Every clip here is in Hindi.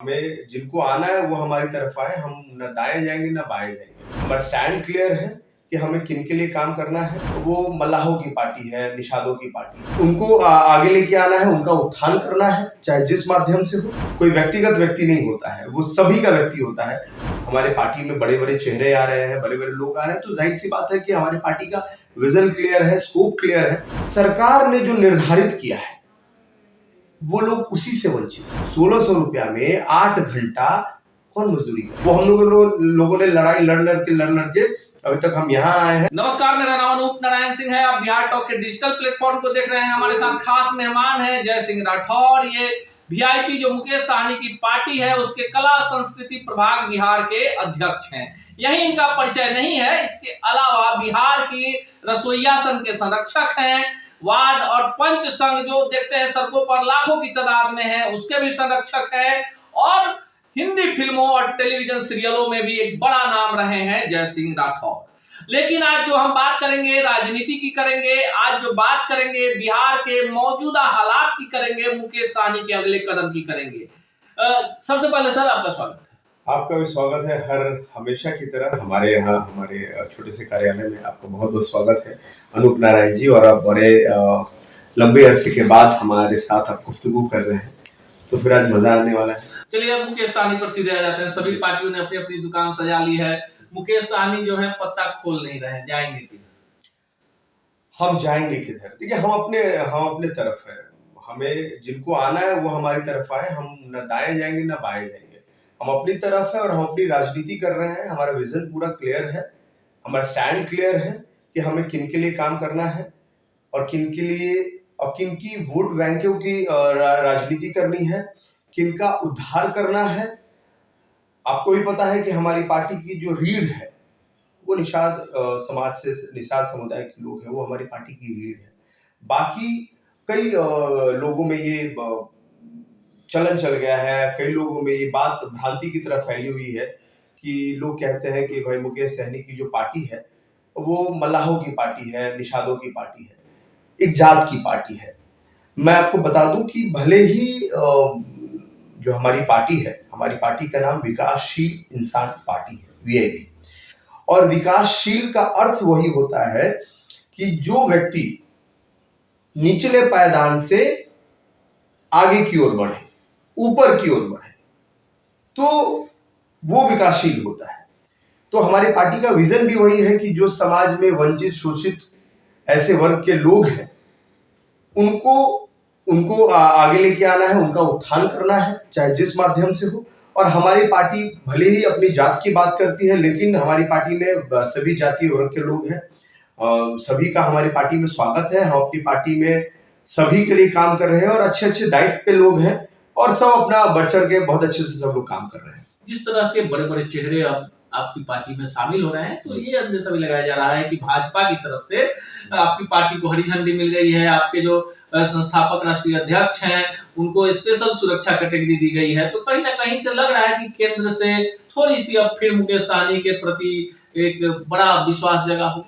हमें जिनको आना है वो हमारी तरफ आए, हम न दाएं जाएंगे न बाएं जाएंगे। हमारा स्टैंड क्लियर है कि हमें किन के लिए काम करना है। तो वो मल्लाहों की पार्टी है, निषादों की पार्टी, उनको आगे लेके आना है, उनका उत्थान करना है, चाहे जिस माध्यम से हो। कोई व्यक्तिगत व्यक्ति नहीं होता है, वो सभी का व्यक्ति होता है। हमारे पार्टी में बड़े बड़े चेहरे आ रहे हैं, बड़े बड़े लोग आ रहे हैं, तो जाहिर सी बात है कि हमारी पार्टी का विजन क्लियर है, स्कोप क्लियर है। सरकार ने जो निर्धारित किया है वो लोग उसी से वंचित है। 1600 रुपया में 8 घंटा कौन मजदूरी करे? वो हम लोगों ने लड़ाई लड़ के अभी तक हम यहाँ आए हैं। नमस्कार, मेरा नाम अनूप नारायण सिंह है। आप बिहार टॉक के डिजिटल प्लेटफॉर्म को देख रहे हैं। हमारे साथ खास मेहमान है जय सिंह राठौर। ये वीआईपी जो मुकेश सहनी की पार्टी है उसके कला संस्कृति प्रभाग बिहार के अध्यक्ष हैं। यही इनका परिचय नहीं है, इसके अलावा बिहार की रसोईया संघ के संरक्षक हैं। वार्ड और पंच संघ जो देखते हैं सड़कों पर लाखों की तादाद में है, उसके भी संरक्षक हैं। और हिंदी फिल्मों और टेलीविजन सीरियलों में भी एक बड़ा नाम रहे हैं जय सिंह राठौर। लेकिन आज जो हम बात करेंगे राजनीति की करेंगे, आज जो बात करेंगे बिहार के मौजूदा हालात की करेंगे, मुकेश सहनी के अगले कदम की करेंगे। सबसे पहले सर आपका स्वागत है। आपका भी स्वागत है। हर हमेशा की तरह हमारे यहाँ हमारे छोटे से कार्यालय में आपका बहुत बहुत स्वागत है अनूप नारायण जी। और आप बड़े लंबे अरसे के बाद हमारे साथ आप गुफ्तगू कर रहे हैं, तो फिर आज मजा आने वाला है। चलिए अब मुकेश सहनी पर सीधे आ जाते हैं। सभी पार्टियों ने अपनी अपनी दुकान सजा ली है, मुकेश सहनी जो है पत्ता खोल नहीं रहे, जाएंगे किधर? हम जाएंगे किधर? देखिए, हम अपने तरफ है। हमें जिनको आना है वो हमारी तरफ आए, हम न दाएं जाएंगे न बाएं जाएंगे। हम अपनी तरफ है और हम अपनी राजनीति कर रहे हैं। हमारा विजन पूरा क्लियर है, हमारा स्टैंड क्लियर है कि हमें किन के लिए काम करना है और किन के लिए और किन की वोट बैंकों की राजनीति करनी है, किन का उद्धार करना है। आपको भी पता है कि हमारी पार्टी की जो रीढ़ है वो निषाद समाज से, निषाद समुदाय के लोग हैं, वो हमारी पार्टी की रीढ़ है। बाकी कई लोगों में ये चलन चल गया है, कई लोगों में ये बात भ्रांति की तरफ फैली हुई है कि लोग कहते हैं कि भाई मुकेश सहनी की जो पार्टी है वो मल्लाहों की पार्टी है, निषादों की पार्टी है, एक जात की पार्टी है। मैं आपको बता दूं कि भले ही जो हमारी पार्टी है, हमारी पार्टी का नाम विकासशील इंसान पार्टी है, वीआईपी। और विकासशील का अर्थ वही होता है कि जो व्यक्ति निचले पायदान से आगे की ओर बढ़े, ऊपर की ओर बढ़े, तो वो विकासशील होता है। तो हमारी पार्टी का विजन भी वही है कि जो समाज में वंचित, शोषित ऐसे वर्ग के लोग हैं, उनको आगे लेके आना है, उनका उत्थान करना है, चाहे जिस माध्यम से हो। और हमारी पार्टी भले ही अपनी जात की बात करती है, लेकिन हमारी पार्टी में सभी जातीय वर्ग के लोग हैं। सभी का हमारी पार्टी में स्वागत है। हम अपनी पार्टी में सभी के लिए काम कर रहे हैं और अच्छे अच्छे दायित्व पे लोग हैं और सब अपना बढ़ चढ़ के बहुत अच्छे से सब लोग काम कर रहे हैं। जिस तरह के बड़े बड़े चेहरे अब आपकी पार्टी में शामिल हो रहे हैं, तो ये अंदेशा भी लगाया जा रहा है कि भाजपा की तरफ से आपकी पार्टी को हरी झंडी मिल गई है। आपके जो संस्थापक राष्ट्रीय अध्यक्ष हैं उनको स्पेशल सुरक्षा कैटेगरी दी गई है। तो कहीं ना कहीं से लग रहा है कि केंद्र से थोड़ी सी अब फिर मुकेश सहनी के प्रति एक बड़ा विश्वास जगा हो।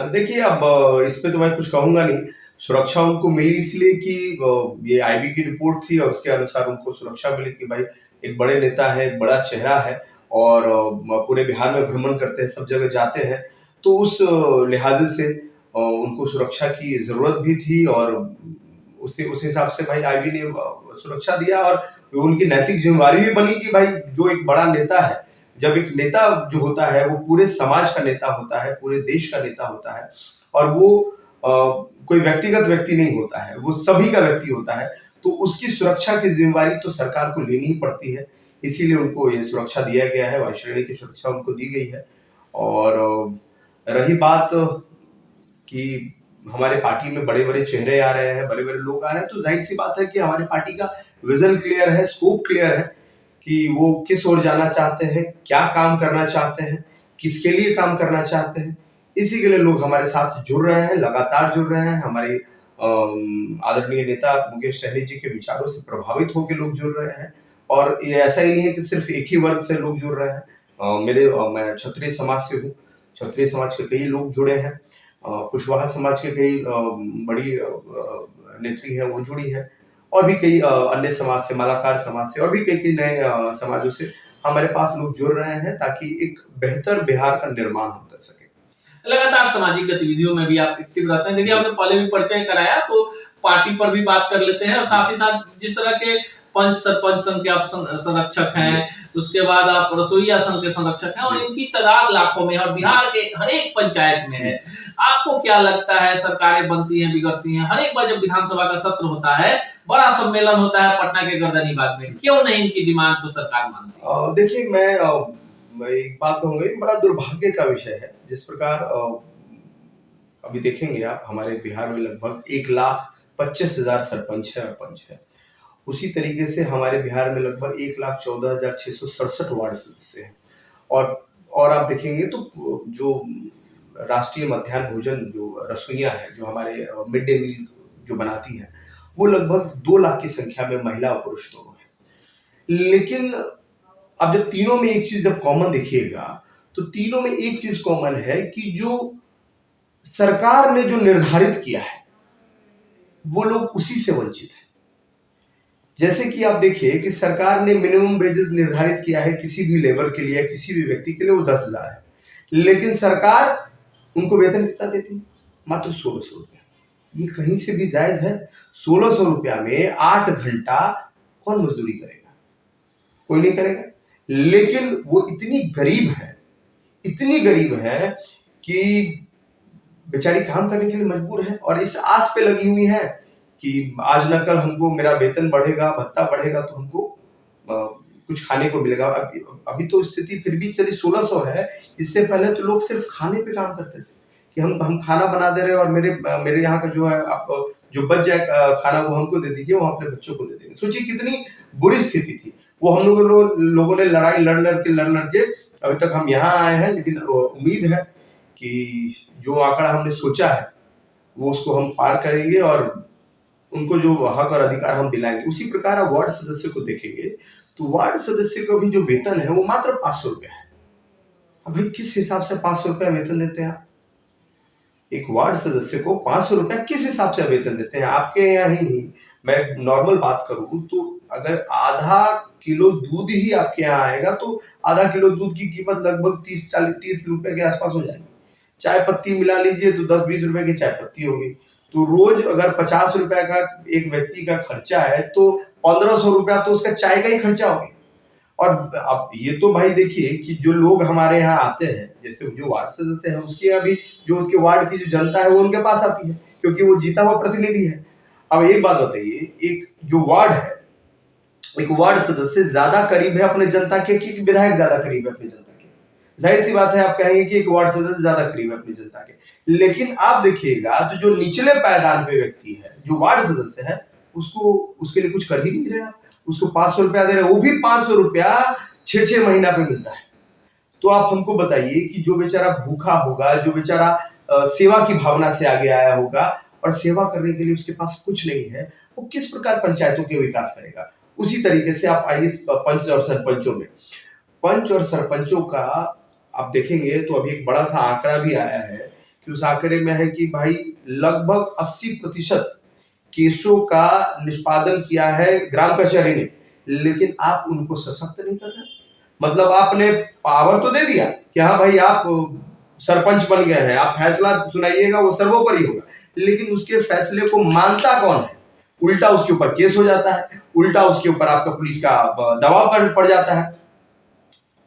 देखिए, अब इस पे तो मैं कुछ कहूंगा नहीं। सुरक्षा उनको मिली इसलिए कि ये आईबी की रिपोर्ट थी और उसके अनुसार उनको सुरक्षा मिली कि भाई एक बड़े नेता है, एक बड़ा चेहरा है और पूरे बिहार में भ्रमण करते हैं, सब जगह जाते हैं। तो उस लिहाजे से उनको सुरक्षा की जरूरत भी थी और उस हिसाब से भाई आईबी ने सुरक्षा दिया। और उनकी नैतिक जिम्मेवारी भी बनी कि भाई जो एक बड़ा नेता है, जब एक नेता जो होता है वो पूरे समाज का नेता होता है, पूरे देश का नेता होता है और वो कोई व्यक्तिगत व्यक्ति नहीं होता है, वो सभी का व्यक्ति होता है, तो उसकी सुरक्षा की जिम्मेवारी तो सरकार को लेनी ही पड़ती है। इसीलिए उनको ये सुरक्षा दिया गया है, वायु श्रेणी की सुरक्षा उनको दी गई है। और रही बात कि हमारे पार्टी में बड़े बड़े चेहरे आ रहे हैं, बड़े बड़े लोग आ रहे हैं, तो जाहिर सी बात है कि हमारी पार्टी का विजन क्लियर है, स्कोप क्लियर है कि वो किस ओर जाना चाहते हैं, क्या काम करना चाहते हैं, किसके लिए काम करना चाहते हैं। इसी के लिए लोग हमारे साथ जुड़ रहे हैं, लगातार जुड़ रहे हैं। हमारे आदरणीय नेता मुकेश सहनी जी के विचारों से प्रभावित होकर लोग जुड़ रहे हैं। और ये ऐसा ही नहीं है कि सिर्फ एक ही वर्ग से लोग जुड़ रहे हैं। मैं क्षत्रिय समाज से हूँ, क्षत्रिय समाज के कई लोग जुड़े हैं, कुशवाहा समाज के कई बड़ी नेत्री हैं वो जुड़ी हैं और भी कई अन्य समाज से, मालाकार समाज से और भी कई कई नए समाजों से हमारे पास लोग जुड़ रहे हैं ताकि एक बेहतर बिहार का निर्माण हम कर सकें। लगातार सामाजिक गतिविधियों में भी आप एक्टिव रहते हैं। देखिए, आपने पहले भी परिचय कराया, तो पार्टी पर भी बात कर लेते हैं और साथ ही साथ जिस तरह के पंच सरपंच संघ के आप संरक्षक हैं, उसके बाद आप रसोईया संघ के संरक्षक हैं और इनकी तादाद लाखों में है और बिहार के हर एक पंचायत में है। आपको क्या लगता है, सरकारें बनती हैं, बिगड़ती हैं, हर एक बार जब विधानसभा का सत्र होता है, बड़ा सम्मेलन होता है पटना के गर्दनीबाग में, क्यों नहीं इनकी डिमांड को सरकार मानती? देखिए, मैं एक बात कहूँगा, ये बड़ा दुर्भाग्य का विषय है। जिस प्रकार अभी देखेंगे आप, हमारे बिहार में लगभग 1,25,000 सरपंच है और पंच है। उसी तरीके से हमारे बिहार में लगभग 1,14,667 वार्ड सदस्य हैं। और आप देखेंगे तो जो राष्ट्रीय मध्याह्न भोजन जो रसोइयाँ हैं, जो हमारे मिड डे मील जो बनाती हैं, वो लगभग 2 लाख की संख्या में महिला और पुरुष दोनों हैं। लेकिन अब जब तीनों में एक चीज जब कॉमन देखिएगा, तो तीनों में एक चीज कॉमन है कि जो सरकार ने जो निर्धारित किया है, वो लोग उसी से वंचित हैं। जैसे कि आप देखिए कि सरकार ने मिनिमम वेजेस निर्धारित किया है किसी भी लेबर के लिए, किसी भी व्यक्ति के लिए, वो 10,000 है। लेकिन सरकार उनको वेतन कितना देती है? मात्र 1,600 रुपया। ये कहीं से भी जायज है? 1,600 रुपया में 8 घंटा कौन मजदूरी करेगा? कोई नहीं करेगा। लेकिन वो इतनी गरीब है कि बेचारी काम करने के लिए मजबूर है और इस आस पे लगी हुई है कि आज न कल हमको मेरा वेतन बढ़ेगा, भत्ता बढ़ेगा, तो हमको कुछ खाने को मिलेगा। अभी तो स्थिति फिर भी चली 1,600 है। इससे पहले तो लोग सिर्फ खाने पे काम करते थे कि हम खाना बना दे रहे हैं और मेरे यहाँ का जो है, आप जो बच जाए खाना वो हमको दे दीजिए, वो अपने बच्चों को दे देंगे। सोचिए कितनी बुरी स्थिति थी। वो हम लोगों ने लड़ाई लड़ लड़ के अभी तक हम यहाँ आए हैं। लेकिन उम्मीद है कि जो आंकड़ा हमने सोचा है वो उसको हम पार करेंगे और उनको जो हक और अधिकार हम दिलाएंगे। उसी प्रकार आप वार्ड सदस्य को देखेंगे तो वार्ड सदस्य का भी जो वेतन है वो मात्र 500 रुपया है। अब भाई किस हिसाब से 500 रुपया वेतन देते हैं आप? एक वार्ड सदस्य को 500 रुपया किस हिसाब से वेतन देते हैं? आपके यहाँ ही मैं नॉर्मल बात करूं तो अगर आधा किलो दूध ही आपके यहाँ आएगा तो आधा किलो दूध की कीमत लगभग 30 रुपए के आसपास हो जाएगी। चाय पत्ती मिला लीजिए तो 10-20 रुपए की चाय पत्ती होगी। तो रोज अगर 50 रुपए का एक व्यक्ति का खर्चा है तो 1,500 रुपया तो उसका चाय का ही खर्चा हो गया। और अब ये तो भाई देखिए कि जो लोग हमारे यहाँ आते हैं, जैसे जो वार्ड सदस्य है, उसके यहाँ भी जो उसके वार्ड की जो जनता है वो उनके पास आती है क्योंकि वो जीता हुआ प्रतिनिधि है। अब एक बात बताइए, एक जो वार्ड है, एक वार्ड सदस्य ज्यादा करीब है अपने जनता के कि विधायक ज्यादा करीब है अपनी जनता के? जाहिर सी बात है, आप कहेंगे कि एक वार्ड सदस्य ज्यादा करीब है अपनी जनता के। लेकिन आप देखिएगा तो जो निचले पायदान पे व्यक्ति है, जो वार्ड सदस्य है, उसके लिए कुछ कर ही नहीं रहे आप। उसको 500 रुपया दे रहे, वो भी 500 रुपया 6 महीना पे मिलता है। तो आप हमको बताइए कि जो बेचारा भूखा होगा, जो बेचारा सेवा की भावना से आगे आया होगा और सेवा करने के लिए उसके पास कुछ नहीं है, वो किस प्रकार पंचायतों के विकास करेगा? उसी तरीके से आप आइए पंच और सरपंचों में। पंच और सरपंचों का आप देखेंगे तो अभी एक बड़ा सा आंकड़ा भी आया है कि उस आंकड़े में है कि भाई लगभग 80% केसों का निष्पादन किया है ग्राम कचहरी ने, लेकिन आप उनको सशक्त नहीं कर रहे। मतलब आपने पावर तो दे दिया कि हाँ भाई आप सरपंच बन गए हैं, आप फैसला सुनाइएगा, वो सर्वोपरि होगा, लेकिन उसके फैसले को मानता कौन है? उल्टा उसके ऊपर केस हो जाता है, उल्टा उसके ऊपर आपका पुलिस का दबाव पड़ जाता है।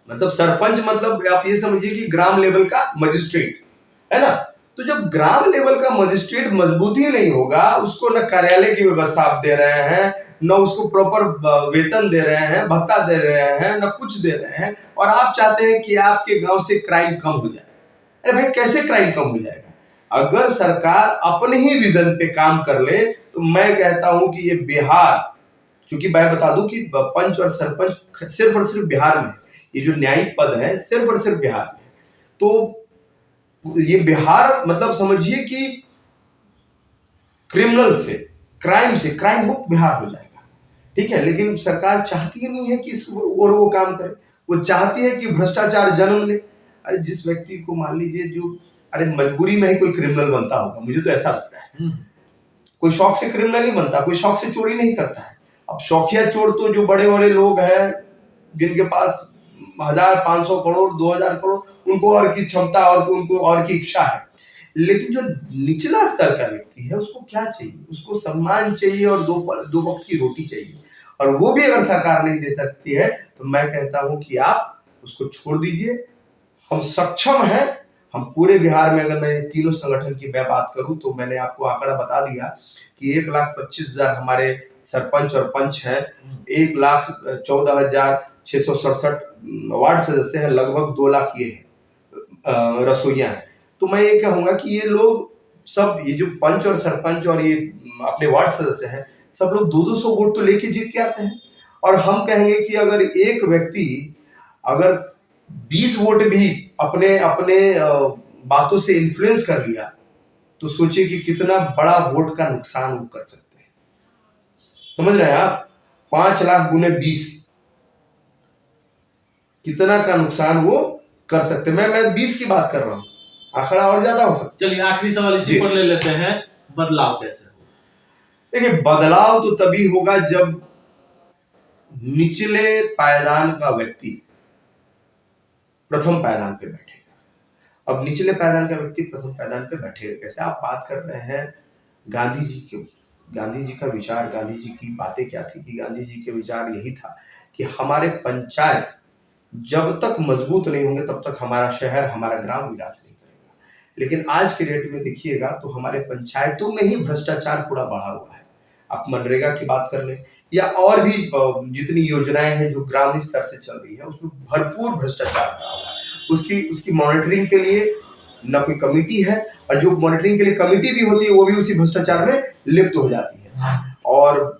मतलब सरपंच मतलब आप ये समझिए कि ग्राम लेवल का मजिस्ट्रेट है ना। तो जब ग्राम लेवल का मजिस्ट्रेट मजबूत ही नहीं होगा, उसको न कार्यालय की व्यवस्था आप दे रहे हैं, न उसको प्रॉपर वेतन दे रहे हैं, भत्ता दे रहे हैं, न कुछ दे रहे हैं, और आप चाहते हैं कि आपके गांव से क्राइम कम हो जाए। अरे भाई कैसे क्राइम कम हो जाएगा? अगर सरकार अपने ही विजन पे काम कर ले तो मैं कहता हूं कि ये बिहार, चूंकि मैं बता दूं कि पंच और सरपंच सिर्फ और सिर्फ बिहार में, ये जो न्यायिक पद है सिर्फ और सिर्फ बिहार में, तो ये बिहार मतलब समझिए कि क्राइम मुक्त बिहार हो जाएगा। ठीक है, लेकिन सरकार चाहती ही नहीं है कि इस और वो काम करे। वो चाहती है कि भ्रष्टाचार जन्म ले। अरे जिस व्यक्ति को मान लीजिए जो, अरे मजबूरी में ही कोई क्रिमिनल बनता होगा, मुझे तो ऐसा लगता है, कोई शौक से क्रिमिनल नहीं बनता, कोई शौक से चोरी नहीं करता है। अब शौकिया चोर तो जो बड़े बड़े लोग हैं जिनके पास 1,000-500 करोड़ 2,000 करोड़, उनको और की क्षमता और उनको और की इच्छा है। लेकिन जो निचला स्तर का व्यक्ति है उसको क्या चाहिए? उसको सम्मान चाहिए और दो वक्त की रोटी चाहिए, और वो भी अगर सरकार नहीं दे सकती है तो मैं कहता हूं कि आप उसको छोड़ दीजिए। हम सक्षम हैं, हम पूरे बिहार में, अगर मैं तीनों संगठन की मैं बात करूं तो मैंने आपको आंकड़ा बता दिया कि 1,25,000 हमारे सरपंच और पंच हैं, 1,14,667 वार्ड सदस्य हैं, लगभग 2 लाख ये हैं रसोइया हैं। तो मैं ये कहूंगा कि ये लोग सब, ये जो पंच और सरपंच और ये अपने वार्ड सदस्य हैं, सब लोग 200-200 वोट तो लेके जीत के आते हैं। और हम कहेंगे कि अगर एक व्यक्ति अगर 20 वोट भी अपने अपने बातों से इन्फ्लुएंस कर लिया तो सोचिए कि कितना बड़ा वोट का नुकसान वो कर सकते हैं। समझ रहे हैं आप? 5 लाख गुने 20, कितना का नुकसान वो कर सकते हैं। मैं 20 की बात कर रहा हूं, आंकड़ा और ज्यादा हो सकता है। चलिए आखिरी सवाल इसी पर ले लेते हैं, बदलाव कैसे होगा? देखिए, बदलाव तो तभी होगा जब निचले पायदान का व्यक्ति प्रथम पायदान पे बैठेगा। अब निचले पायदान का व्यक्ति प्रथम पायदान पे बैठेगा कैसे? आप बात कर रहे हैं गांधी जी के, गांधी जी का विचार, गांधी जी की बातें क्या थी कि गांधी जी के विचार यही था कि हमारे पंचायत जब तक मजबूत नहीं होंगे तब तक हमारा शहर, हमारा ग्राम विकास नहीं करेगा। लेकिन आज के डेट में देखिएगा तो हमारे पंचायतों में ही भ्रष्टाचार पूरा बढ़ा हुआ है। आप मनरेगा की बात कर लें या और भी जितनी योजनाएं हैं जो ग्रामीण स्तर से चल रही है उसमें भरपूर भ्रष्टाचार बढ़ा हुआ है। उसकी मॉनिटरिंग के लिए न कोई कमेटी है, और जो मॉनिटरिंग के लिए कमेटी भी होती है वो भी उसी भ्रष्टाचार में लिप्त हो जाती है। और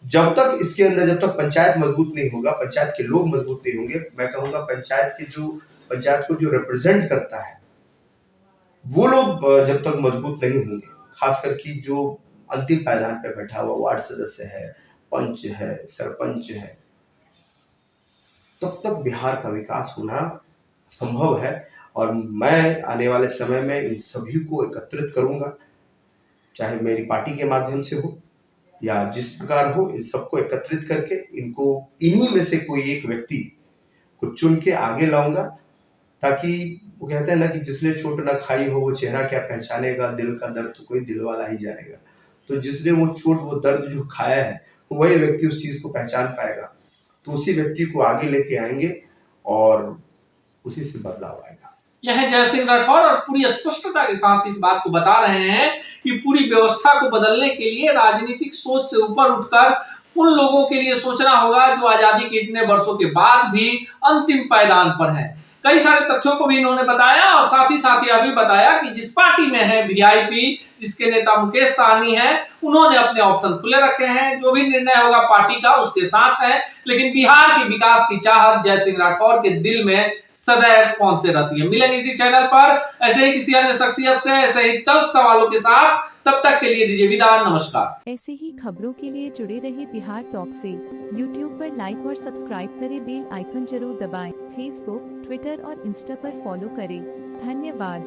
जब तक इसके अंदर, जब तक पंचायत मजबूत नहीं होगा, पंचायत के लोग मजबूत नहीं होंगे, मैं कहूंगा पंचायत को जो रिप्रेजेंट करता है वो लोग जब तक मजबूत नहीं होंगे, खासकर की जो अंतिम पायदान पे बैठा हुआ वार्ड सदस्य है, पंच है, सरपंच है, तब तक बिहार का विकास होना संभव है। और मैं आने वाले समय में इन सभी को एकत्रित करूंगा, चाहे मेरी पार्टी के माध्यम से हो या जिस प्रकार हो, इन सबको एकत्रित करके इनको इन्हीं में से कोई एक व्यक्ति को चुन के आगे लाऊंगा, ताकि वो कहते हैं ना कि जिसने चोट ना खाई हो वो चेहरा क्या पहचानेगा, दिल का दर्द तो कोई दिल वाला ही जानेगा। तो जिसने वो चोट, वो दर्द जो खाया है, वही व्यक्ति उस चीज को पहचान पाएगा। तो उसी व्यक्ति को आगे लेके आएंगे और उसी से बदलाव आएगा। यह जय सिंह राठौर और पूरी स्पष्टता के साथ इस बात को बता रहे हैं कि पूरी व्यवस्था को बदलने के लिए राजनीतिक सोच से ऊपर उठकर उन लोगों के लिए सोचना होगा जो आजादी के इतने वर्षों के बाद भी अंतिम पायदान पर हैं। कई सारे तथ्यों को भी इन्होंने बताया और साथ ही यह भी बताया कि जिस पार्टी में है वीआईपी, जिसके नेता मुकेश सहनी हैं, उन्होंने अपने ऑप्शन खुले रखे हैं। जो भी निर्णय होगा पार्टी का उसके साथ है, लेकिन बिहार के विकास की चाहत जय सिंह राठौर के दिल में सदैव पहुंचते रहती है। मिलेंगे इसी चैनल पर ऐसे ही किसी अन्य शख्सियत से ऐसे ही तल्ख सवालों के साथ। तब तक के लिए दीजिए विदा, नमस्कार। ऐसे ही खबरों के लिए जुड़े रहिए बिहार टॉक से। यूट्यूब पर लाइक और सब्सक्राइब करें, बेल आइकन जरूर दबाएं। फेसबुक, ट्विटर और इंस्टा पर फॉलो करें। धन्यवाद।